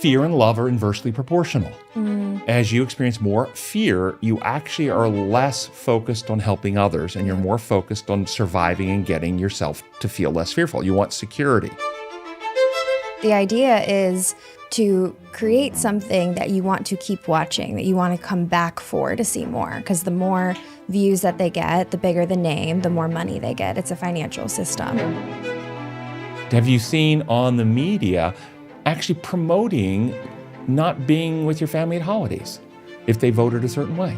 fear and love are inversely proportional. As you experience more fear, you actually are less focused on helping others, and you're more focused on surviving and getting yourself to feel less fearful. You want security. The idea is to create something that you want to keep watching, that you want to come back for to see more, because the more views that they get, the bigger the name, the more money they get. It's a financial system. Have you seen on the media actually promoting not being with your family at holidays if they voted a certain way?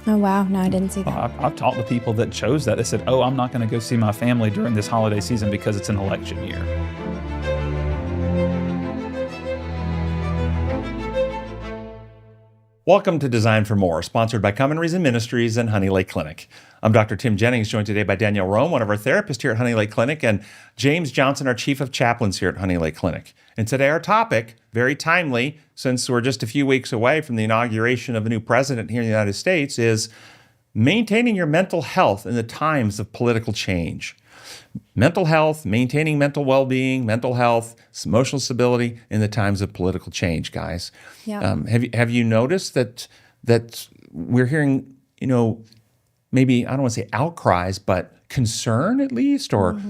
Oh, wow. No, I didn't see that. I've talked to people that chose that. They said, oh, I'm not going to go see my family during this holiday season because it's an election year. Welcome to Design for More, sponsored by Common Reason Ministries and Honey Lake Clinic. I'm Dr. Tim Jennings, joined today by Danielle Rome, one of our therapists here at Honey Lake Clinic, and James Johnson, our Chief of Chaplains here at Honey Lake Clinic. And today our topic, very timely, since we're just a few weeks away from the inauguration of a new president here in the United States, is maintaining your mental health in the times of political change. Mental health, maintaining mental well-being, mental health, emotional stability in the times of political change, guys. Yeah. Have you noticed that we're hearing, maybe, I don't want to say outcries, but concern at least, or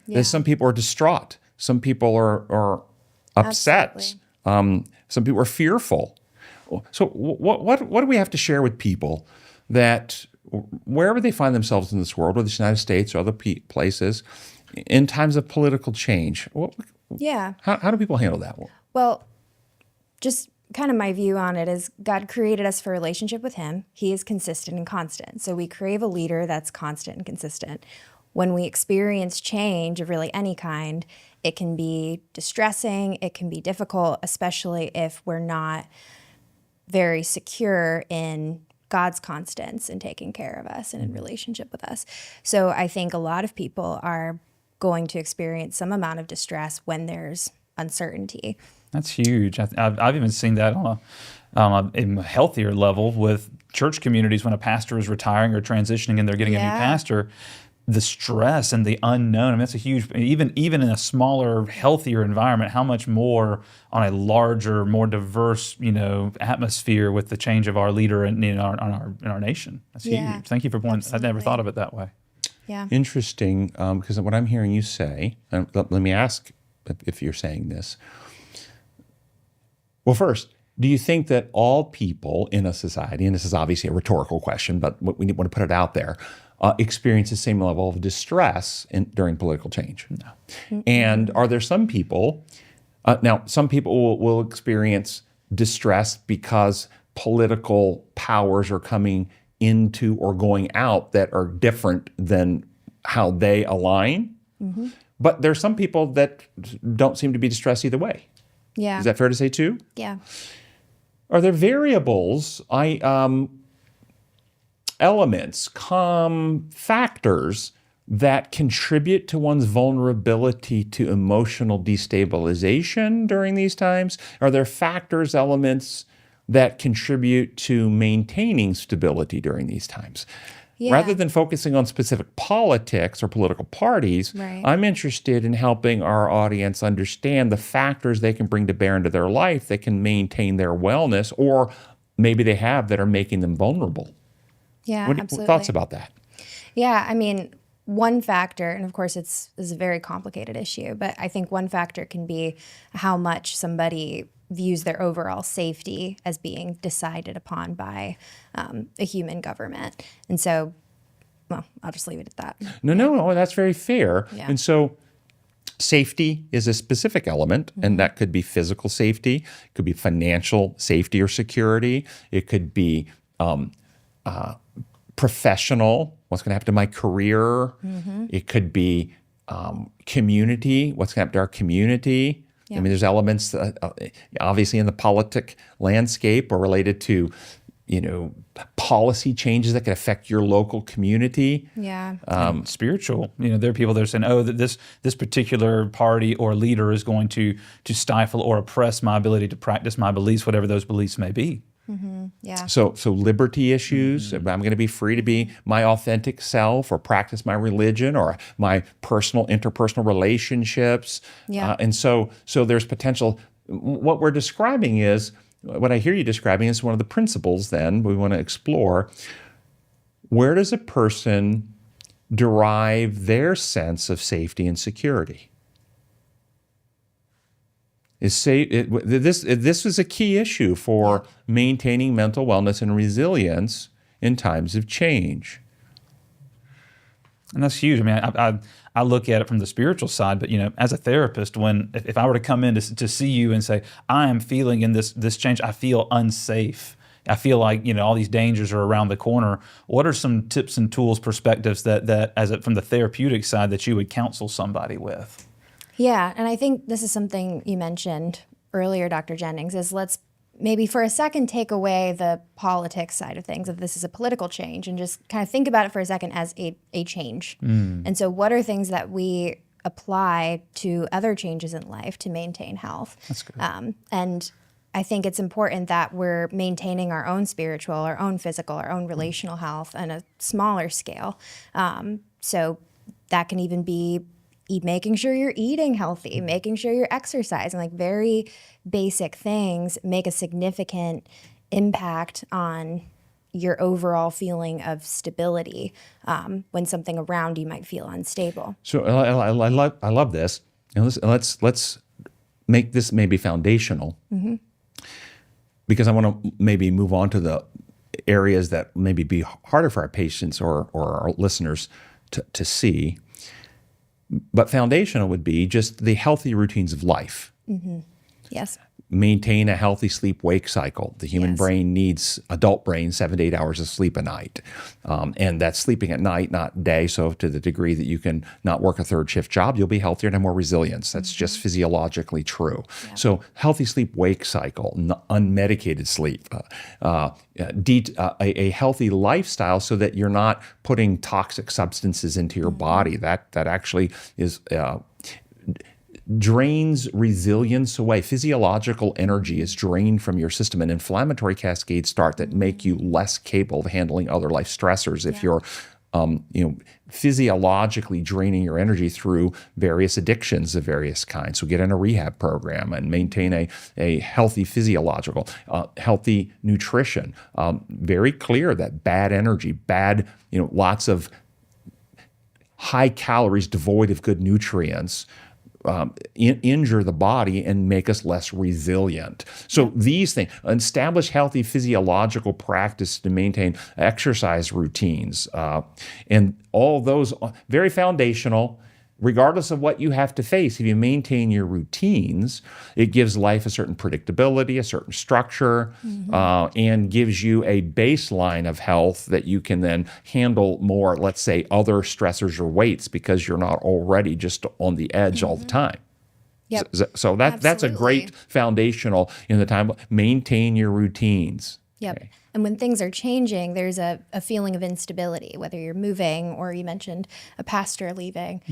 that some people are distraught, some people are upset, some people are fearful. So what do we have to share with people that wherever they find themselves in this world, whether it's the United States or other places, in times of political change? How do people handle that? Well, just kind of my view on it is God created us for a relationship with Him. He is consistent and constant. So we crave a leader that's constant and consistent. When we experience change of really any kind, it can be distressing, it can be difficult, especially if we're not very secure in God's constants in taking care of us and in relationship with us. So I think a lot of people are going to experience some amount of distress when there's uncertainty. That's huge. I've even seen that on a healthier level with church communities when a pastor is retiring or transitioning and they're getting a new pastor. The stress and the unknown, that's a huge, even in a smaller, healthier environment, how much more on a larger, more diverse, atmosphere with the change of our leader in our nation. That's huge. Thank you for pointing. I'd never thought of it that way. Yeah. Interesting, because what I'm hearing you say, and let me ask if you're saying this. Well, first, do you think that all people in a society, and this is obviously a rhetorical question, but we want to put it out there, experience the same level of distress during political change? No. Mm-hmm. And are there some people, now some people will experience distress because political powers are coming into or going out that are different than how they align. Mm-hmm. But there's some people that don't seem to be distressed either way. Yeah. Is that fair to say too? Yeah. Are there variables, elements, factors that contribute to one's vulnerability to emotional destabilization during these times? Are there factors, elements that contribute to maintaining stability during these times? Yeah. Rather than focusing on specific politics or political parties, I'm interested in helping our audience understand the factors they can bring to bear into their life that can maintain their wellness, or maybe they have that are making them vulnerable. Yeah, what absolutely. Thoughts about that? Yeah, I mean, one factor, and of course it's a very complicated issue, but I think one factor can be how much somebody views their overall safety as being decided upon by a human government. And so, well, I'll just leave it at that. No, that's very fair. Yeah. And so safety is a specific element, and that could be physical safety, it could be financial safety or security, it could be professional, what's going to happen to my career, it could be community, what's going to happen to our community. Yeah. I mean, there's elements, obviously, in the politic landscape or related to, policy changes that could affect your local community. Yeah. Spiritual. There are people that are saying, oh, that this particular party or leader is going to stifle or oppress my ability to practice my beliefs, whatever those beliefs may be. Mm-hmm. Yeah. So liberty issues. I'm going to be free to be my authentic self or practice my religion or my interpersonal relationships. Yeah. And so there's potential what we're describing is, what I hear you describing is one of the principles then we want to explore. Where does a person derive their sense of safety and security? This is a key issue for maintaining mental wellness and resilience in times of change. And that's huge. I mean, I look at it from the spiritual side, but as a therapist, if I were to come in to see you and say, I am feeling in this change, I feel unsafe. I feel like all these dangers are around the corner. What are some tips and tools, perspectives that from the therapeutic side that you would counsel somebody with? Yeah, and I think this is something you mentioned earlier, Dr. Jennings, is let's maybe for a second take away the politics side of things, if this is a political change, and just kind of think about it for a second as a change. And so what are things that we apply to other changes in life to maintain health? That's good. And I think it's important that we're maintaining our own spiritual, our own physical, our own relational health on a smaller scale. So that can even be making sure you're eating healthy, making sure you're exercising, like very basic things make a significant impact on your overall feeling of stability when something around you might feel unstable. So I love this. And let's make this maybe foundational, because I want to maybe move on to the areas that maybe be harder for our patients or our listeners to see. But foundational would be just the healthy routines of life. Yes. Maintain a healthy sleep-wake cycle. The human brain needs, adult brain, 7 to 8 hours of sleep a night. And that's sleeping at night, not day. So to the degree that you can not work a third shift job, you'll be healthier and have more resilience. That's just physiologically true. So healthy sleep-wake cycle, unmedicated sleep, a healthy lifestyle so that you're not putting toxic substances into your body. That actually is drains resilience away. Physiological energy is drained from your system, and inflammatory cascades start that make you less capable of handling other life stressors if you're physiologically draining your energy through various addictions of various kinds. So get in a rehab program and maintain a healthy physiological, healthy nutrition. Very clear that bad energy, lots of high calories devoid of good nutrients injure the body and make us less resilient. So these things, establish healthy physiological practice to maintain exercise routines, and all those very foundational. Regardless of what you have to face, if you maintain your routines, it gives life a certain predictability, a certain structure, and gives you a baseline of health that you can then handle more, let's say, other stressors or weights because you're not already just on the edge all the time. Yep. So that's a great foundational in the time. Maintain your routines. Yep. Okay. And when things are changing, there's a feeling of instability, whether you're moving or you mentioned a pastor leaving.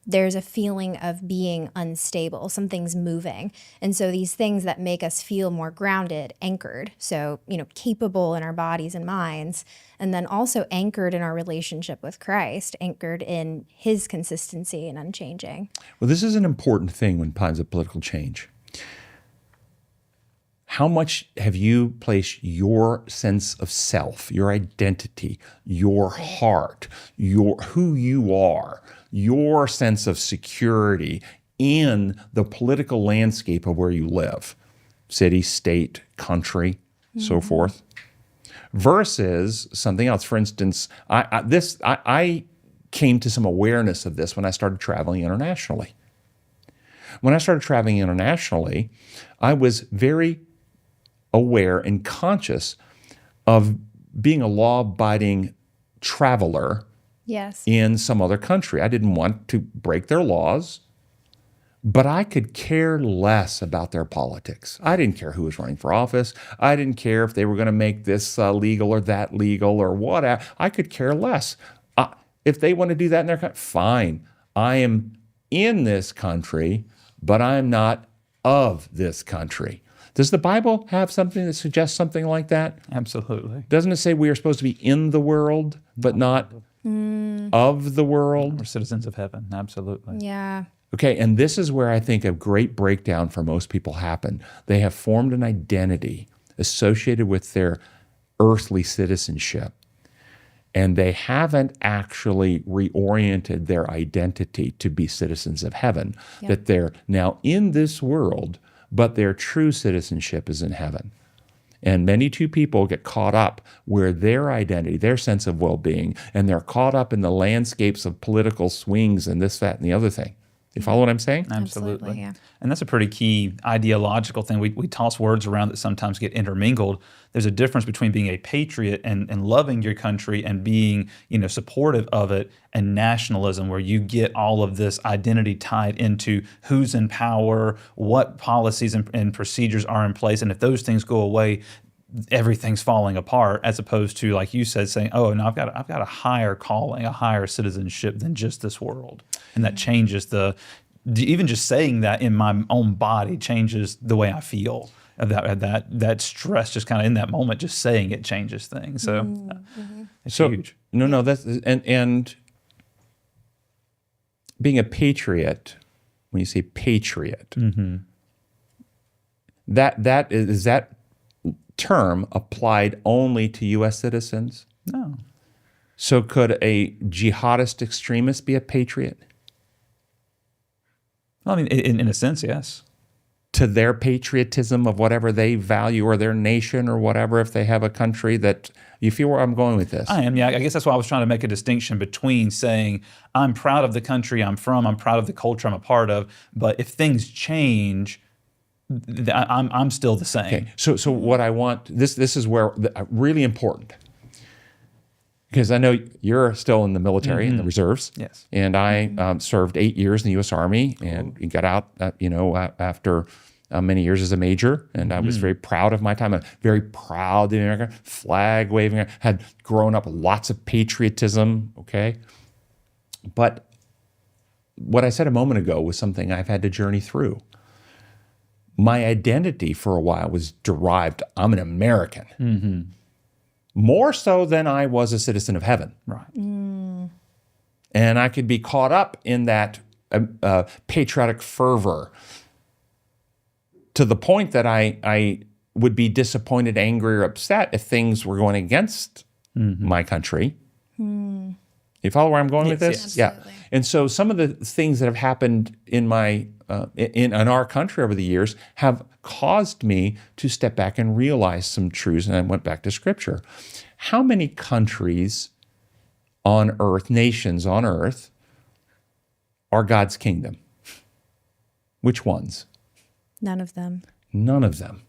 There's a feeling of being unstable. Something's moving. And so these things that make us feel more grounded, anchored, so, capable in our bodies and minds, and then also anchored in our relationship with Christ, anchored in his consistency and unchanging. Well, this is an important thing when times of political change. How much have you placed your sense of self, your identity, your heart, who you are, your sense of security in the political landscape of where you live, city, state, country, so forth, versus something else? For instance, I came to some awareness of this when I started traveling internationally. When I started traveling internationally, I was very aware and conscious of being a law-abiding traveler in some other country. I didn't want to break their laws, but I could care less about their politics. I didn't care who was running for office. I didn't care if they were going to make this legal or that legal or what. I could care less. If they want to do that in their country, fine. I am in this country, but I'm not of this country. Does the Bible have something that suggests something like that? Absolutely. Doesn't it say we are supposed to be in the world, but not of the world? We're citizens of heaven. Absolutely. Yeah. Okay, and this is where I think a great breakdown for most people happen. They have formed an identity associated with their earthly citizenship, and they haven't actually reoriented their identity to be citizens of heaven, that they're now in this world, but their true citizenship is in heaven. And many two people get caught up where their identity, their sense of well-being, and they're caught up in the landscapes of political swings and this, that, and the other thing. You follow what I'm saying? Absolutely. Yeah. And that's a pretty key ideological thing. We toss words around that sometimes get intermingled. There's a difference between being a patriot and loving your country and being, supportive of it, and nationalism, where you get all of this identity tied into who's in power, what policies and procedures are in place. And if those things go away, everything's falling apart, as opposed to, like you said, saying, oh, no, I've got a higher calling, a higher citizenship than just this world. And that changes even just saying that in my own body changes the way I feel. That stress just kind of in that moment, just saying it changes things. So it's huge. No, that's, and being a patriot, when you say patriot, that is that term applied only to U.S. citizens? No. So could a jihadist extremist be a patriot? Well, I mean, in a sense, yes. To their patriotism of whatever they value, or their nation, or whatever, if they have a country that, you feel where I'm going with this? I am, yeah. I guess that's why I was trying to make a distinction between saying, I'm proud of the country I'm from, I'm proud of the culture I'm a part of, but if things change, I'm still the same. Okay. So what I want, this is where really important, because I know you're still in the military, in the reserves. Yes. And I served 8 years in the U.S. Army, and got out, after many years as a major, and I was very proud of my time. I'm very proud of the American flag waving. I had grown up with lots of patriotism. Okay. But what I said a moment ago was something I've had to journey through. My identity for a while was derived, I'm an American. More so than I was a citizen of heaven. Right. And I could be caught up in that patriotic fervor to the point that I would be disappointed, angry, or upset if things were going against my country. You follow where I'm going with this? Yes. Yeah. Absolutely. And so some of the things that have happened in my in our country over the years have caused me to step back and realize some truths, and I went back to Scripture. How many countries on earth, nations on earth, are God's kingdom? Which ones? None of them. None of them.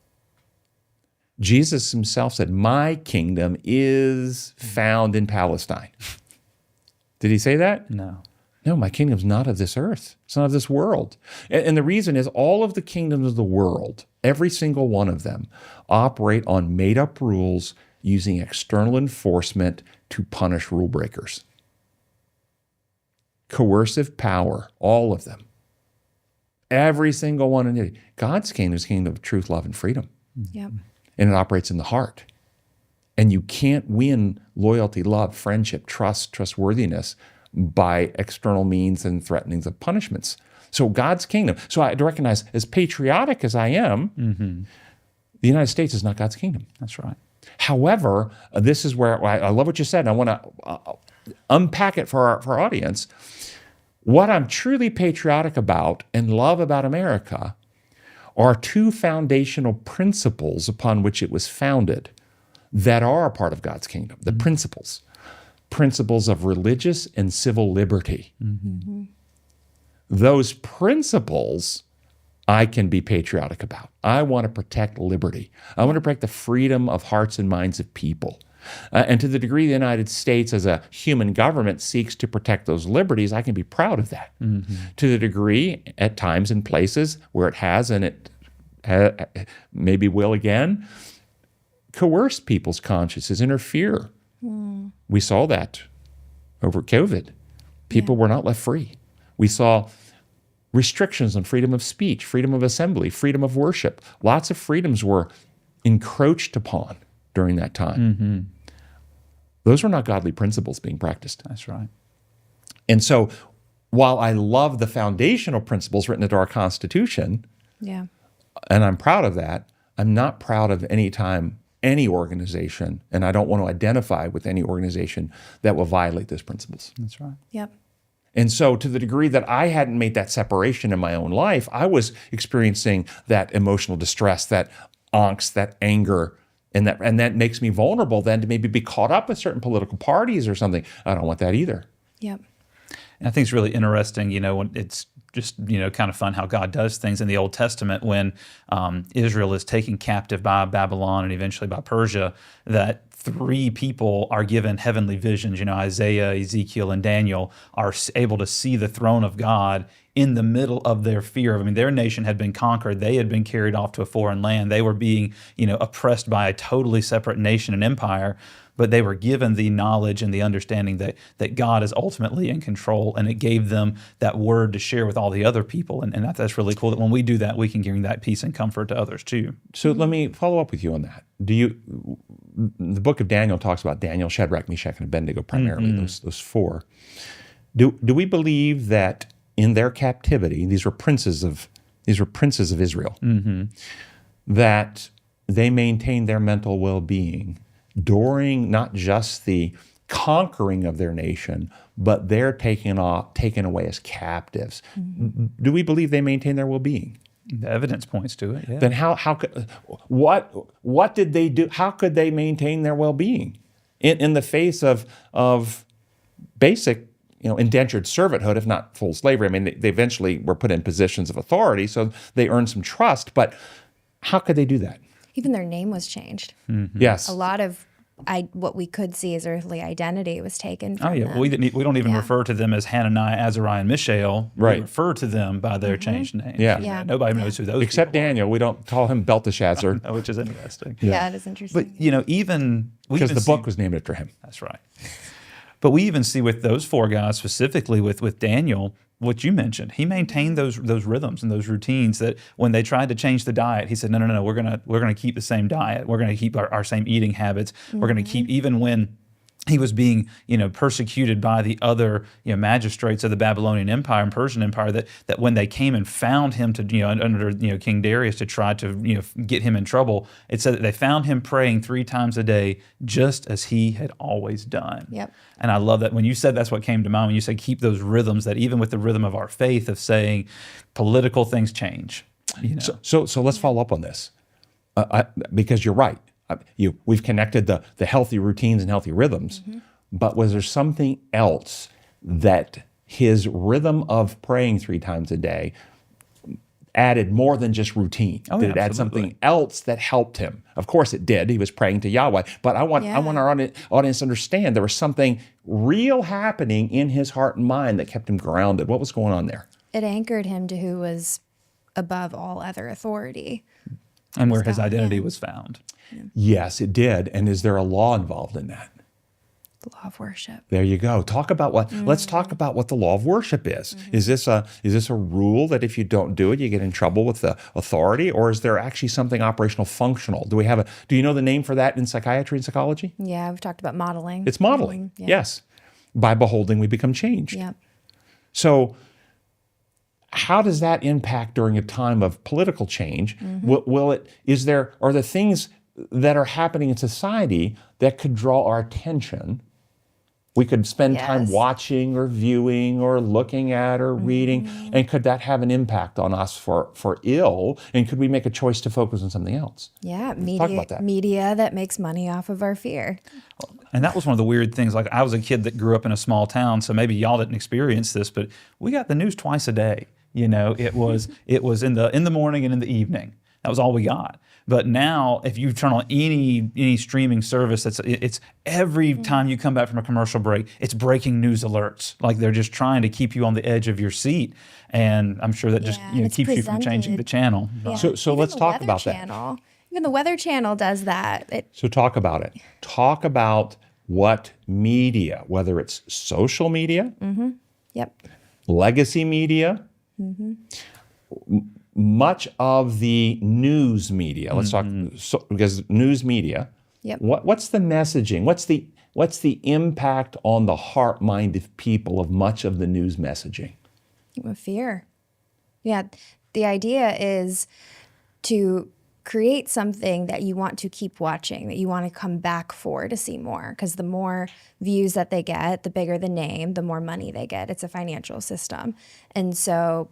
Jesus himself said, my kingdom is found in Palestine. Did he say that? No. No, my kingdom's not of this earth. It's not of this world. And the reason is all of the kingdoms of the world, every single one of them, operate on made-up rules using external enforcement to punish rule breakers. Coercive power, all of them. Every single one. God's kingdom is a kingdom of truth, love, and freedom. Yep. And it operates in the heart. And you can't win loyalty, love, friendship, trust, trustworthiness by external means and threatenings of punishments. So God's kingdom. So I recognize, as patriotic as I am, the United States is not God's kingdom. That's right. However, this is where I love what you said, and I want to unpack it for our audience. What I'm truly patriotic about and love about America are two foundational principles upon which it was founded that are a part of God's kingdom, the principles of religious and civil liberty. Those principles I can be patriotic about. I want to protect liberty. I want to protect the freedom of hearts and minds of people. And to the degree the United States as a human government seeks to protect those liberties, I can be proud of that. To the degree, at times and places where it has, and it maybe will again, coerce people's consciences, interfere. We saw that over COVID. People were not left free. We saw restrictions on freedom of speech, freedom of assembly, freedom of worship. Lots of freedoms were encroached upon during that time. Those were not godly principles being practiced. That's right. And so while I love the foundational principles written into our Constitution, Yeah. and I'm proud of that, I'm not proud of any time any organization, and I don't want to identify with any organization that will violate those principles. That's right. Yep. And so to the degree that I hadn't made that separation in my own life, I was experiencing that emotional distress, that angst, that anger, and that makes me vulnerable then to maybe be caught up with certain political parties or something. I don't want that either. Yep. And I think it's really interesting, when it's just, kind of fun how God does things in the Old Testament when Israel is taken captive by Babylon and eventually by Persia, that three people are given heavenly visions. Isaiah, Ezekiel, and Daniel are able to see the throne of God in the middle of their fear. Their nation had been conquered. They had been carried off to a foreign land. They were being, oppressed by a totally separate nation and empire. But they were given the knowledge and the understanding that God is ultimately in control, and it gave them that word to share with all the other people. And that's really cool that when we do that, we can bring that peace and comfort to others too. So let me follow up with you on that. The book of Daniel talks about Daniel, Shadrach, Meshach, and Abednego primarily, those four. Do we believe that in their captivity, these were princes of Israel, that they maintained their mental well-being during not just the conquering of their nation, but they're taken away as captives? Do we believe they maintain their well-being? The evidence points to it. Yeah. Then what did they do? How could they maintain their well-being in the face of basic, indentured servanthood, if not full slavery? They eventually were put in positions of authority, so they earned some trust. But how could they do that? Even their name was changed. Yes. A lot of what we could see as earthly identity was taken from them. We don't even refer to them as Hananiah, Azariah, and Mishael. Right. We refer to them by their changed names. Yeah. Nobody knows who those Except people Daniel. We don't call him Belteshazzar. are, which is interesting. Yeah, it is interesting. But, even... Because the book was named after him. That's right. But we even see with those four guys, specifically with Daniel, what you mentioned, he maintained those rhythms and those routines that when they tried to change the diet, he said, no, we're gonna keep the same diet. We're gonna keep our same eating habits. We're gonna keep, even when he was being, persecuted by the other, magistrates of the Babylonian Empire and Persian Empire, that when they came and found him to, under, King Darius to try to, get him in trouble, it said that they found him praying 3 times a day, just as he had always done. Yep. And I love that when you said, that's what came to mind when you said keep those rhythms, that even with the rhythm of our faith of saying political things change. So let's follow up on this, because you're right. We've connected the healthy routines and healthy rhythms, but was there something else that his rhythm of praying 3 times a day added more than just routine? Did it add something else that helped him? Of course it did. He was praying to Yahweh, but I want our audience to understand there was something real happening in his heart and mind that kept him grounded. What was going on there? It anchored him to who was above all other authority. And where his identity was found. Yes, it did. And is there a law involved in that? The law of worship. There you go. Let's talk about what the law of worship is. Is this a rule that if you don't do it, you get in trouble with the authority, or is there actually something operational functional? Do you know the name for that in psychiatry and psychology? Yeah, we've talked about modeling. It's modeling. Yes. By beholding, we become changed. Yep. So how does that impact during a time of political change? Are there things that are happening in society that could draw our attention? We could spend time watching or viewing or looking at or reading, and could that have an impact on us for ill? And could we make a choice to focus on something else? Yeah, Talk about that. Media that makes money off of our fear. And that was one of the weird things. Like, I was a kid that grew up in a small town, so maybe y'all didn't experience this, but we got the news twice a day. It was in the morning and in the evening. That was all we got. But now, if you turn on any streaming service, it's every time you come back from a commercial break, it's breaking news alerts. Like, they're just trying to keep you on the edge of your seat, and I'm sure that just keeps you from changing the channel. Yeah. So let's talk about that. Even the Weather Channel does that. So talk about it. Talk about what media, whether it's social media, legacy media, much of the news media. Let's talk because news media. Yep. What's the messaging? What's the impact on the heart, mind of people of much of the news messaging? Fear. Yeah. The idea is to create something that you want to keep watching, that you want to come back for to see more. Because the more views that they get, the bigger the name, the more money they get. It's a financial system. And so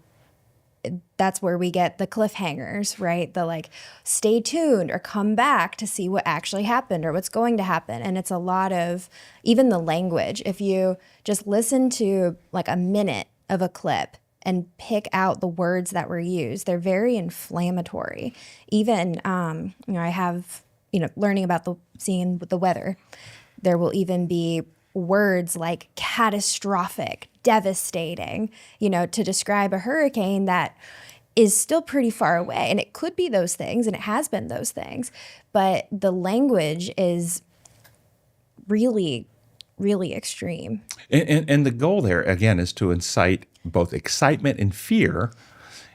that's where we get the cliffhangers, right? The like, stay tuned or come back to see what actually happened or what's going to happen. And it's a lot of even the language. If you just listen to like a minute of a clip and pick out the words that were used, they're very inflammatory. Even, I have, learning about seeing the weather, there will even be words like catastrophic, devastating, to describe a hurricane that is still pretty far away. And it could be those things, and it has been those things, but the language is really, really extreme. And the goal there, again, is to incite both excitement and fear.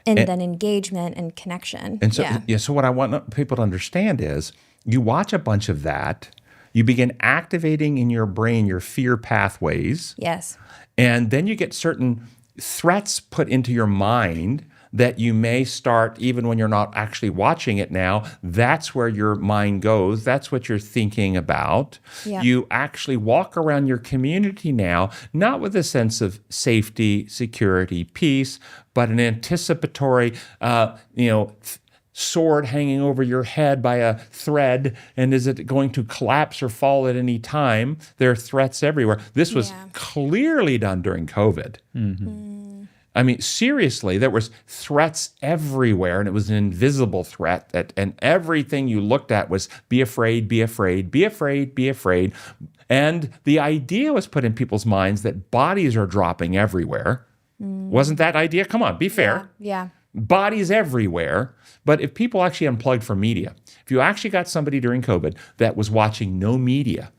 And then engagement and connection. And so, so what I want people to understand is you watch a bunch of that, you begin activating in your brain your fear pathways. Yes. And then you get certain threats put into your mind that you may start, even when you're not actually watching it now, that's where your mind goes. That's what you're thinking about. Yeah. You actually walk around your community now, not with a sense of safety, security, peace, but an anticipatory, sword hanging over your head by a thread, and is it going to collapse or fall at any time? There are threats everywhere. This was clearly done during COVID. I mean, seriously, there was threats everywhere, and it was an invisible threat, and everything you looked at was be afraid, be afraid, be afraid, be afraid. And the idea was put in people's minds that bodies are dropping everywhere. Wasn't that idea? Come on, be fair. Yeah. Bodies everywhere. But if people actually unplugged from media, if you actually got somebody during COVID that was watching no media,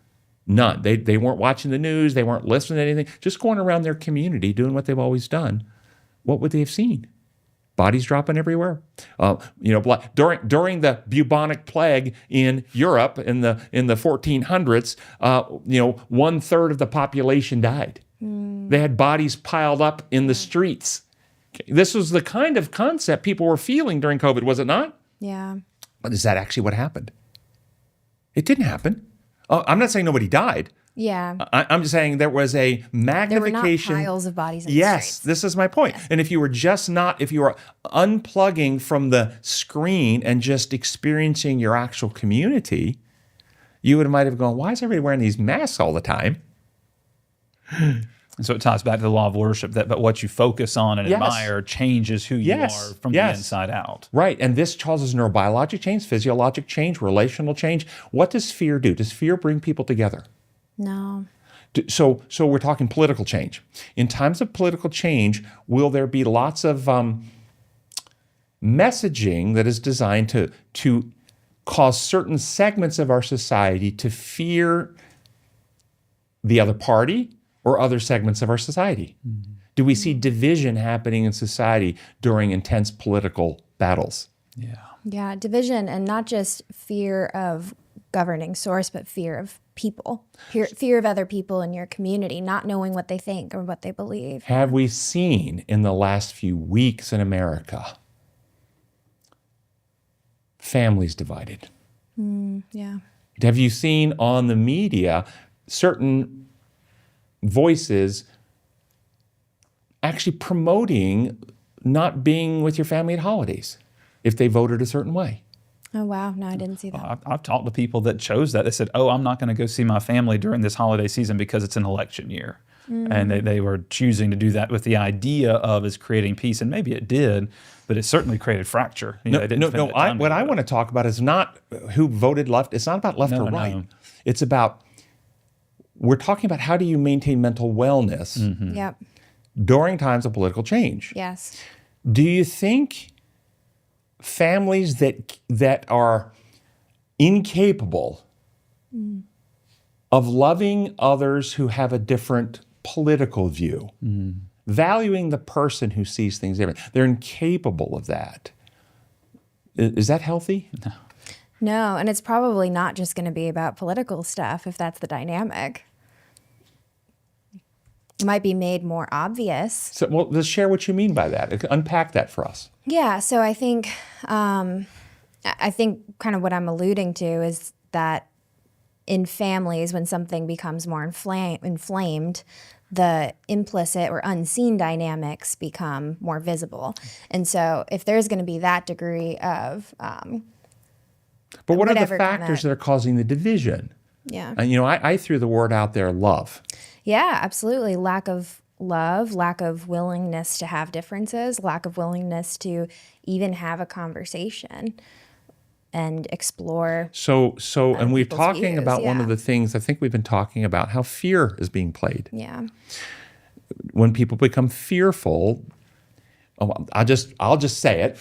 none, they weren't watching the news, they weren't listening to anything, just going around their community doing what they've always done, what would they have seen? Bodies dropping everywhere. During the bubonic plague in Europe in the 1400s, 1/3 of the population died. They had bodies piled up in the streets. This was the kind of concept people were feeling during COVID, was it not? Yeah. But is that actually what happened? It didn't happen. I'm not saying nobody died. Yeah. I'm just saying there was a magnification. There were not piles of bodies in the Yes, streets. this is my point. Yes. And if you were unplugging from the screen and just experiencing your actual community, you might have gone, why is everybody wearing these masks all the time? And so it ties back to the law of worship, but what you focus on and admire changes who you are from the inside out. Right. And this causes neurobiologic change, physiologic change, relational change. What does fear do? Does fear bring people together? No. So we're talking political change. In times of political change, will there be lots of messaging that is designed to cause certain segments of our society to fear the other party or other segments of our society? Mm-hmm. Do we see division happening in society during intense political battles? Yeah, division, and not just fear of governing source, but fear of people, fear of other people in your community, not knowing what they think or what they believe. Have we seen in the last few weeks in America families divided? Yeah. Have you seen on the media certain voices actually promoting not being with your family at holidays if they voted a certain way? Oh, wow. No, I didn't see that. I've talked to people that chose that. They said, I'm not going to go see my family during this holiday season because it's an election year. And they were choosing to do that with the idea of is creating peace. And maybe it did, but it certainly created fracture. What I want to talk about is not who voted left. It's not about left or right. No. It's about, we're talking about how do you maintain mental wellness during times of political change. Yes. Do you think families that are incapable of loving others who have a different political view, valuing the person who sees things different, they're incapable of that? Is that healthy? No, and it's probably not just going to be about political stuff if that's the dynamic. might be made more obvious. So, well, let's share what you mean by that. Unpack that for us. Yeah, so I think kind of what I'm alluding to is that in families, when something becomes more inflamed, the implicit or unseen dynamics become more visible. And so if there's going to be that degree of But what are the whatever factors that are causing the division? Yeah. And, I threw the word out there, love. Yeah, absolutely. Lack of love, lack of willingness to have differences, lack of willingness to even have a conversation and explore. So, and we're people's talking views, about one of yeah. the things, I think we've been talking about how fear is being played. Yeah. When people become fearful, I'll just say it,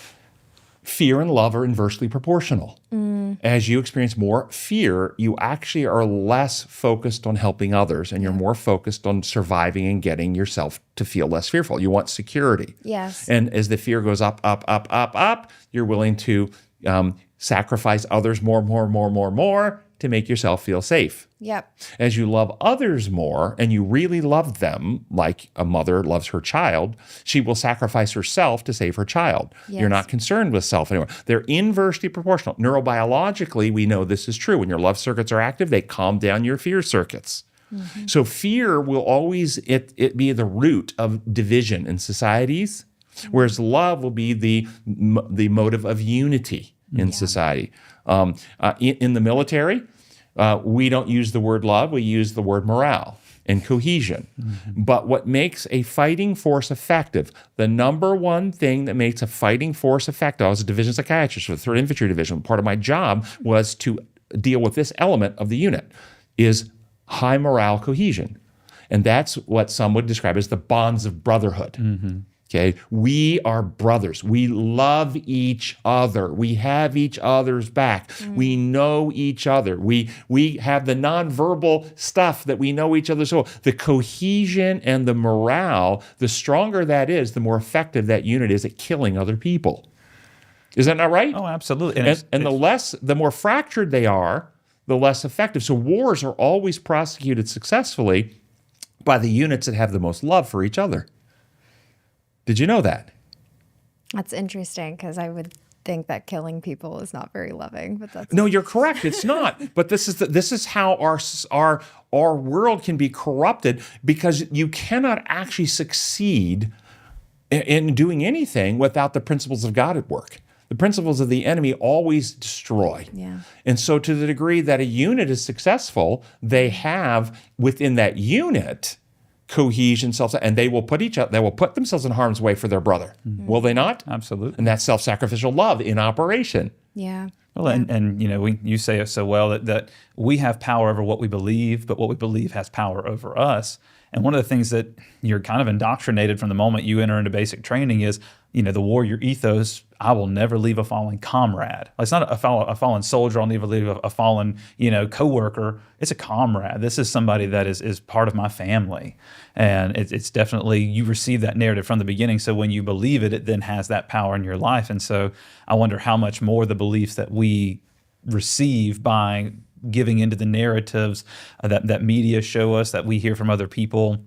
fear and love are inversely proportional. As you experience more fear, you actually are less focused on helping others, and you're more focused on surviving and getting yourself to feel less fearful. You want security. Yes. And as the fear goes up, you're willing to sacrifice others more to make yourself feel safe. Yep. As you love others more and you really love them, like a mother loves her child, she will sacrifice herself to save her child. Yes. You're not concerned with self anymore. They're inversely proportional. Neurobiologically, we know this is true. When your love circuits are active, they calm down your fear circuits. So fear will always it be the root of division in societies, whereas love will be the motive of unity in society. In the military, we don't use the word love, we use the word morale and cohesion. But what makes a fighting force effective, the number one thing that makes a fighting force effective, I was a division psychiatrist for the 3rd Infantry Division. Part of my job was to deal with this element of the unit, is high morale cohesion. And that's what some would describe as the bonds of brotherhood. Okay, we are brothers. We love each other. We have each other's back. We know each other. We have the nonverbal stuff that we know each other. So the cohesion and the morale, the stronger that is, the more effective that unit is at killing other people. Is that not right? Oh, absolutely. And the more fractured they are, the less effective. So wars are always prosecuted successfully by the units that have the most love for each other. Did you know that? That's interesting because I would think that killing people is not very loving, but that's No, you're correct. It's not. But this is how our world can be corrupted, because you cannot actually succeed in doing anything without the principles of God at work. The principles of the enemy always destroy. Yeah. And so to the degree that a unit is successful, they have within that unit cohesion, and they will put themselves in harm's way for their brother. Will they not? Absolutely. And that's self-sacrificial love in operation. Yeah. Well, and you say it so well that we have power over what we believe, but what we believe has power over us. And one of the things that you're kind of indoctrinated from the moment you enter into basic training is, the warrior ethos, I will never leave a fallen comrade. It's not a fallen soldier, I'll never leave a fallen, coworker. It's a comrade. This is somebody that is part of my family. And it's definitely, you receive that narrative from the beginning. So when you believe it, it then has that power in your life. And so I wonder how much more the beliefs that we receive by giving into the narratives that media show us, that we hear from other people,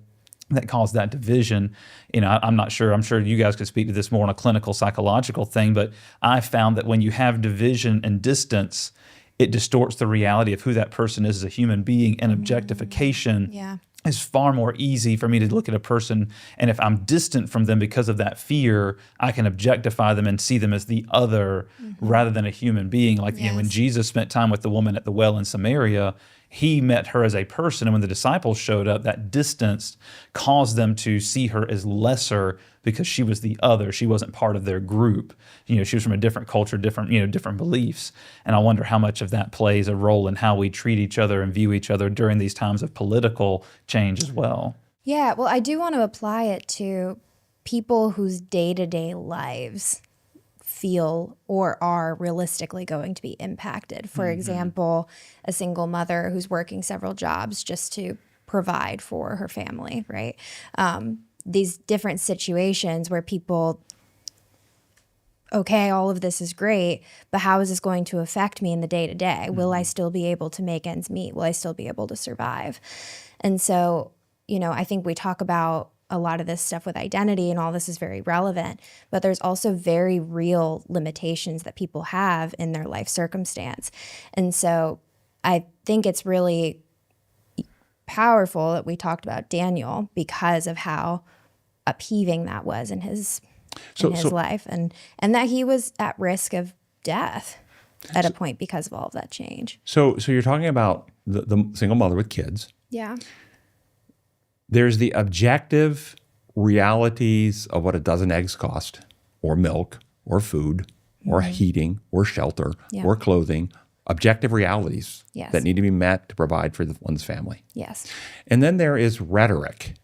that cause that division. I'm not sure. I'm sure you guys could speak to this more on a clinical psychological thing, but I found that when you have division and distance, it distorts the reality of who that person is as a human being, and objectification is far more easy for me to look at a person, and if I'm distant from them because of that fear, I can objectify them and see them as the other rather than a human being. Like when Jesus spent time with the woman at the well in Samaria, he met her as a person, and when the disciples showed up, that distance caused them to see her as lesser because she was the other. She wasn't part of their group. She was from a different culture, different beliefs. And I wonder how much of that plays a role in how we treat each other and view each other during these times of political change as well. Yeah, well, I do want to apply it to people whose day-to-day lives feel or are realistically going to be impacted. For example, a single mother who's working several jobs just to provide for her family, right? These different situations where people, okay, all of this is great, but how is this going to affect me in the day-to-day? Will I still be able to make ends meet? Will I still be able to survive? And so I think we talk about a lot of this stuff with identity and all this is very relevant, but there's also very real limitations that people have in their life circumstance. And so I think it's really powerful that we talked about Daniel because of how upheaving that was in his life, and that he was at risk of death at a point because of all of that change. So you're talking about the single mother with kids. Yeah. There's the objective realities of what a dozen eggs cost, or milk, or food, or heating, or shelter, or clothing. Objective realities that need to be met to provide for one's family. Yes. And then there is rhetoric.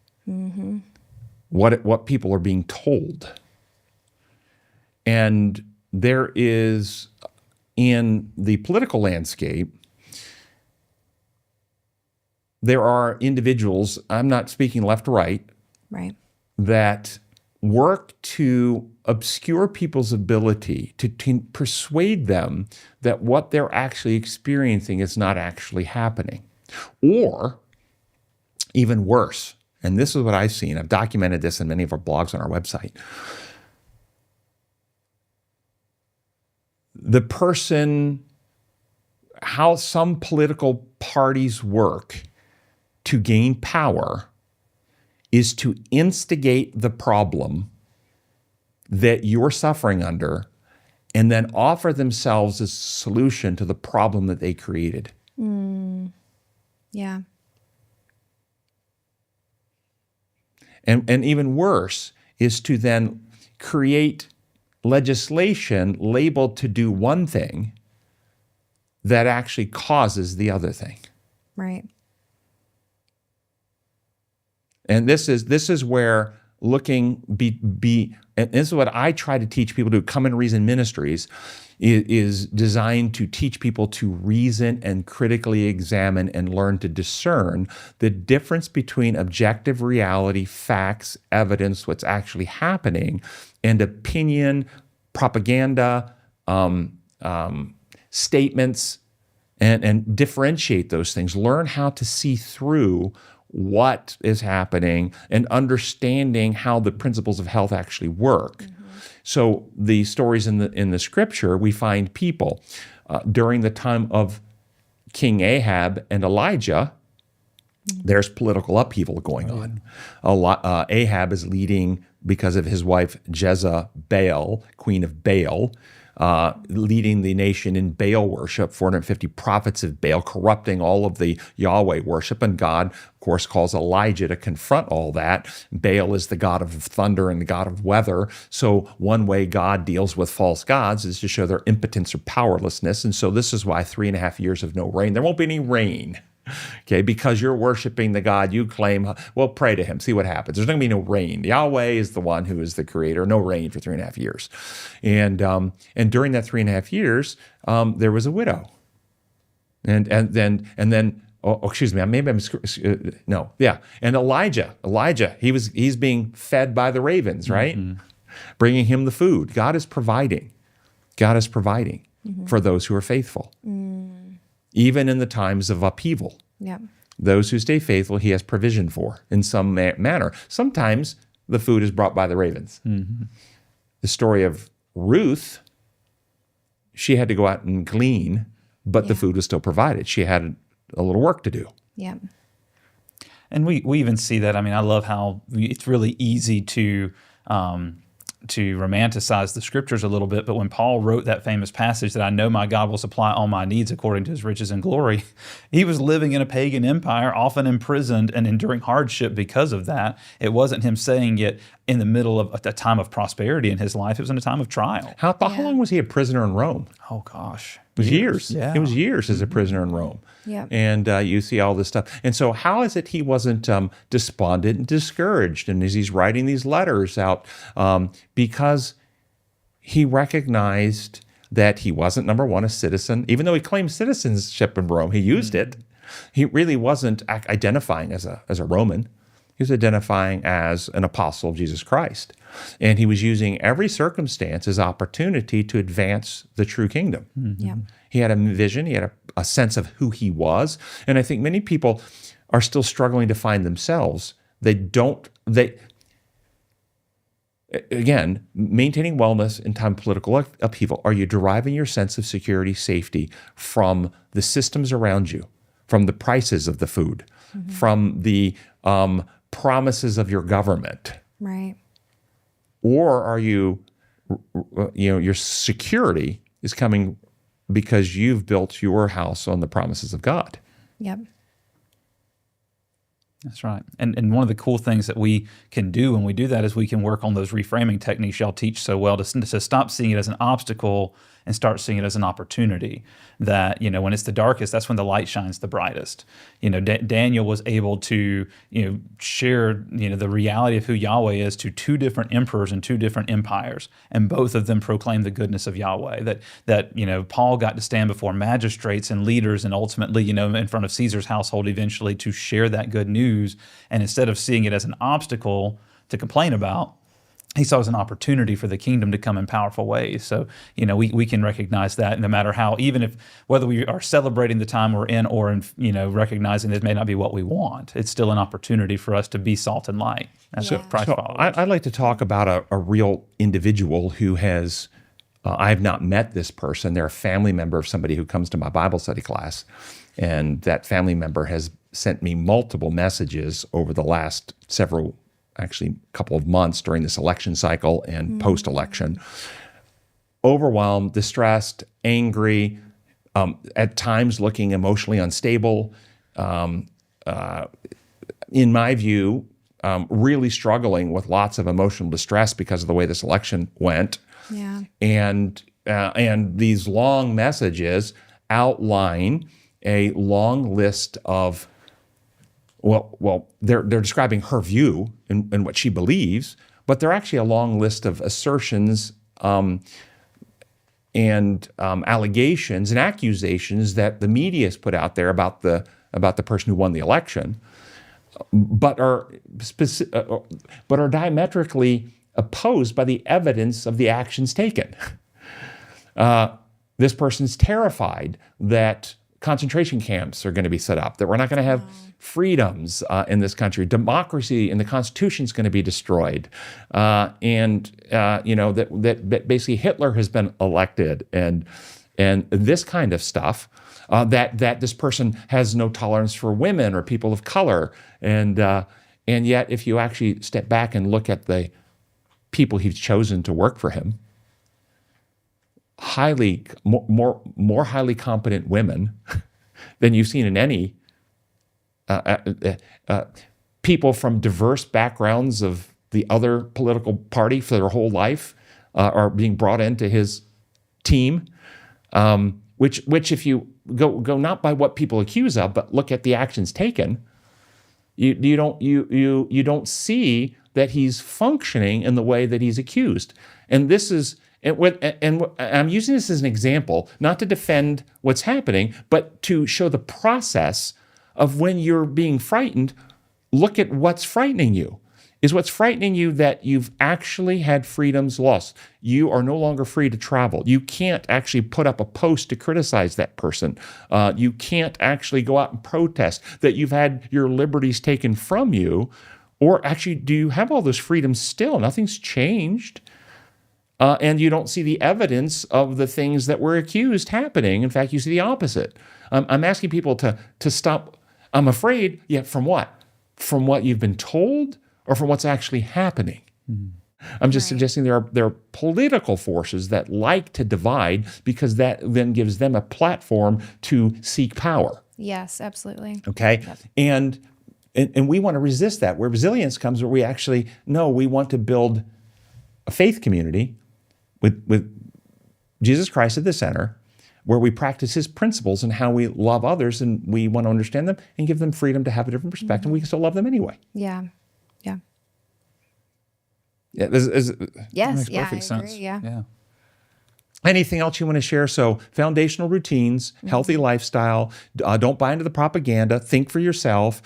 What people are being told. And there is, in the political landscape, there are individuals, I'm not speaking left or right, that work to obscure people's ability to persuade them that what they're actually experiencing is not actually happening. Or, even worse, and this is what I've seen, I've documented this in many of our blogs on our website, how some political parties work to gain power is to instigate the problem that you're suffering under and then offer themselves a solution to the problem that they created. Yeah. And even worse is to then create legislation labeled to do one thing that actually causes the other thing. Right. And this is where looking and this is what I try to teach people to do. Come and Reason Ministries is designed to teach people to reason and critically examine and learn to discern the difference between objective reality, facts, evidence, what's actually happening, and opinion, propaganda, statements, and differentiate those things. Learn how to see through what is happening and understanding how the principles of health actually work. So the stories in the scripture, we find people during the time of King Ahab and Elijah, there's political upheaval going on. Ahab is leading, because of his wife Jezebel, queen of Baal, leading the nation in Baal worship, 450 prophets of Baal, corrupting all of the Yahweh worship. And God, of course, calls Elijah to confront all that. Baal is the god of thunder and the god of weather. So one way God deals with false gods is to show their impotence or powerlessness. And so this is why 3.5 years of no rain. There won't be any rain. Okay, because you're worshiping the God you claim. Well, pray to him, see what happens. There's not going to be no rain. Yahweh is the one who is the creator. No rain for 3.5 years. And during that 3.5 years, there was a widow. And then excuse me, maybe I'm no, yeah. And Elijah, he's being fed by the ravens, right? Bringing him the food. God is providing. For those who are faithful. Even in the times of upheaval. Yeah. Those who stay faithful, he has provision for in some manner. Sometimes the food is brought by the ravens. The story of Ruth, she had to go out and glean, but the food was still provided. She had a little work to do. Yeah. And we even see that. I mean, I love how it's really easy to romanticize the scriptures a little bit, but when Paul wrote that famous passage that I know my God will supply all my needs according to his riches and glory, he was living in a pagan empire, often imprisoned and enduring hardship because of that. It wasn't him saying it in the middle of a time of prosperity in his life. It was in a time of trial. How long was he a prisoner in Rome? Oh, gosh. It was years. Yeah. It was years as a prisoner in Rome. Yeah. And you see all this stuff. And so how is it he wasn't despondent and discouraged? And as he's writing these letters out, because he recognized that he wasn't, number one, a citizen. Even though he claimed citizenship in Rome, he used it. He really wasn't identifying as a Roman. He was identifying as an apostle of Jesus Christ. And he was using every circumstance as opportunity to advance the true kingdom. Yeah. He had a vision. He had a sense of who he was. And I think many people are still struggling to find themselves Again, maintaining wellness in time of political upheaval. Are you deriving your sense of security, safety from the systems around you, from the prices of the food, from the promises of your government? Right. Or are you, your security is coming because you've built your house on the promises of God? Yep. That's right. And one of the cool things that we can do when we do that is we can work on those reframing techniques y'all teach so well to stop seeing it as an obstacle and start seeing it as an opportunity. That, when it's the darkest, that's when the light shines the brightest. Daniel was able to, share, the reality of who Yahweh is to two different emperors and two different empires, and both of them proclaimed the goodness of Yahweh. That Paul got to stand before magistrates and leaders and ultimately, in front of Caesar's household eventually to share that good news. And instead of seeing it as an obstacle to complain about, he saw it as an opportunity for the kingdom to come in powerful ways. So, we can recognize that no matter how, whether we are celebrating the time we're in or, recognizing that it may not be what we want, it's still an opportunity for us to be salt and light as Christ followers. I'd like to talk about a real individual who has, I have not met this person. They're a family member of somebody who comes to my Bible study class. And that family member has sent me multiple messages over the last couple of months during this election cycle and post-election. Overwhelmed, distressed, angry, at times looking emotionally unstable. In my view, really struggling with lots of emotional distress because of the way this election went. Yeah. And these long messages outline a long list of they're describing her view and what she believes, but they're actually a long list of assertions and allegations and accusations that the media has put out there about the person who won the election, but are diametrically opposed by the evidence of the actions taken. This person's terrified that concentration camps are going to be set up, that we're not going to have freedoms in this country, democracy and the Constitution is going to be destroyed, that basically Hitler has been elected, and this kind of stuff, that this person has no tolerance for women or people of color, and yet if you actually step back and look at the people he's chosen to work for him, more highly competent women than you've seen in any people from diverse backgrounds of the other political party for their whole life are being brought into his team, which if you go not by what people accuse of, but look at the actions taken, you don't see that he's functioning in the way that he's accused. And this is. And I'm using this as an example, not to defend what's happening, but to show the process of when you're being frightened, look at what's frightening you. Is what's frightening you that you've actually had freedoms lost? You are no longer free to travel. You can't actually put up a post to criticize that person. You can't actually go out and protest, that you've had your liberties taken from you. Or actually, do you have all those freedoms still? Nothing's changed. And you don't see the evidence of the things that were accused happening. In fact, you see the opposite. I'm asking people to stop. I'm afraid, from what? From what you've been told or from what's actually happening? I'm just suggesting there are political forces that like to divide because that then gives them a platform to seek power. Yes, absolutely. Okay? Yep. And we want to resist that. Where resilience comes, where we actually, no, we want to build a faith community with Jesus Christ at the center, where we practice his principles and how we love others, and we want to understand them and give them freedom to have a different perspective, and we can still love them anyway. Yeah. Yeah, Yes, makes perfect I sense. agree, yeah. Anything else you want to share? So foundational routines, healthy lifestyle, don't buy into the propaganda, think for yourself,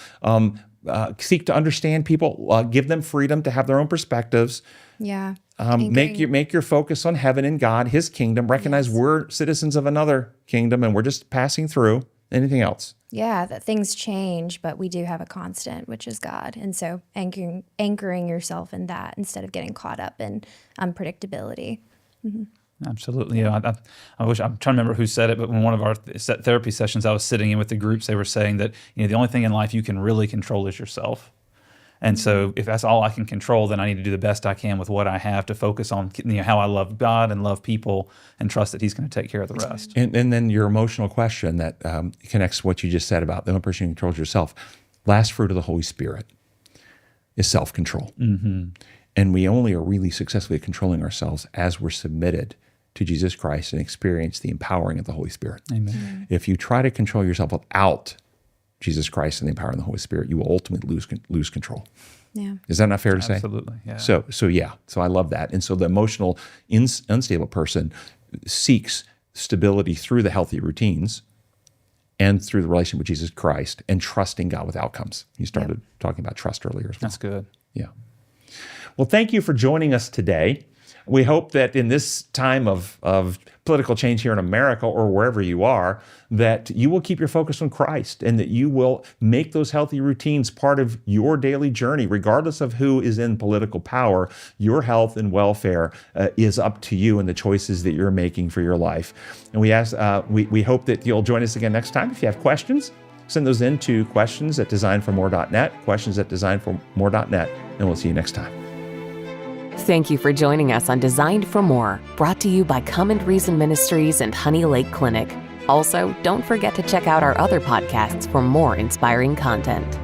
seek to understand people, give them freedom to have their own perspectives. Yeah. Make your focus on heaven and God, his kingdom. Recognize we're citizens of another kingdom and we're just passing through. Anything else? Yeah, that things change, but we do have a constant, which is God. And so anchoring yourself in that instead of getting caught up in unpredictability. Absolutely. Yeah. I wish, I'm trying to remember who said it, but in one of our therapy sessions, I was sitting in with the groups, they were saying that, the only thing in life you can really control is yourself. And so if that's all I can control, then I need to do the best I can with what I have to focus on how I love God and love people and trust that He's going to take care of the rest. And then your emotional question that connects what you just said about the only person who controls yourself. Last fruit of the Holy Spirit is self-control. And we only are really successfully controlling ourselves as we're submitted to Jesus Christ and experience the empowering of the Holy Spirit. Amen. If you try to control yourself without Jesus Christ and the empowering of the Holy Spirit, you will ultimately lose control. Yeah. Is that not fair to say? Absolutely. Yeah. So I love that. And so the emotional unstable person seeks stability through the healthy routines and through the relationship with Jesus Christ and trusting God with outcomes. You started talking about trust earlier as well. That's good. Yeah. Well, thank you for joining us today. We hope that in this time of political change here in America or wherever you are, that you will keep your focus on Christ and that you will make those healthy routines part of your daily journey, regardless of who is in political power. Your health and welfare is up to you and the choices that you're making for your life. And we hope that you'll join us again next time. If you have questions, send those in to questions@designformore.net, questions@designformore.net, and we'll see you next time. Thank you for joining us on Designed for More, brought to you by Come and Reason Ministries and Honey Lake Clinic. Also, don't forget to check out our other podcasts for more inspiring content.